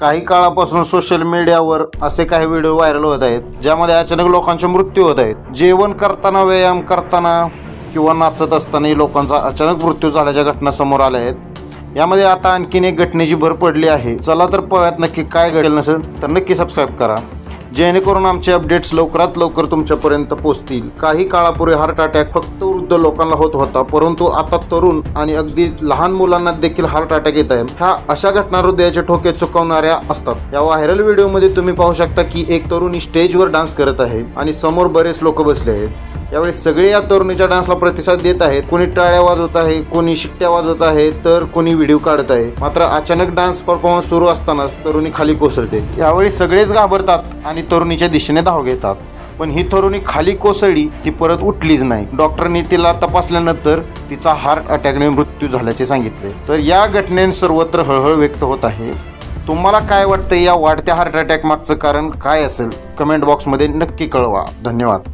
काही काळापासून सोशल मीडियावर असे काही व्हिडिओ व्हायरल होत आहेत ज्यामध्ये अचानक लोकांचे मृत्यू होत आहेत। जेवण करताना, व्यायाम करताना किंवा नाचत असतानाही लोकांचा अचानक मृत्यू झाल्याच्या घटना समोर आल्या आहेत। यामध्ये आता आणखीन एक घटनेची भर पडली आहे। चला तर पाहूयात नक्की काय घडेल। नसेल तर नक्की सबस्क्राईब करा जेणेकरून आमचे अपडेट्स लवकरात लवकर तुमच्यापर्यंत पोहोचतील। काही काळापूर्वी हार्ट अटॅक फक्त वृद्ध लोकांना होत होता, परंतु आता तरुण आणि अगदी लहान मुलांना देखील हार्ट अटॅक येत आहे। ह्या अशा घटना हृदयाचे ठोके चुकवणाऱ्या असतात। या व्हायरल व्हिडिओमध्ये तुम्ही पाहू शकता की एक तरुणी स्टेजवर डान्स करत आहे आणि समोर बरेच लोक बसले आहेत। यावेळी सगळे या तरुणीच्या डान्सला प्रतिसाद देत आहेत। कोणी टाळ्या वाजवत आहे, कोणी शिट्ट्या वाजवत आहे, तर कोणी व्हिडिओ काढत आहे। मात्र अचानक डान्स परफॉर्मन्स सुरू असतानाच तरुणी खाली कोसळते। यावेळी सगळेच घाबरतात आणि तरुणीच्या दिशेने धाव घेतात, पण ही तरुणी खाली कोसळली, ती परत उठलीच नाही। डॉक्टरनी तिला तपासल्यानंतर तिचा हार्ट अटॅकने मृत्यू झाल्याचे सांगितले। तर या घटनेने सर्वत्र हळहळ व्यक्त होत आहे। तुम्हाला काय वाटतं, या वाढत्या हार्ट अटॅक मागचं कारण काय असेल? कमेंट बॉक्समध्ये नक्की कळवा। धन्यवाद।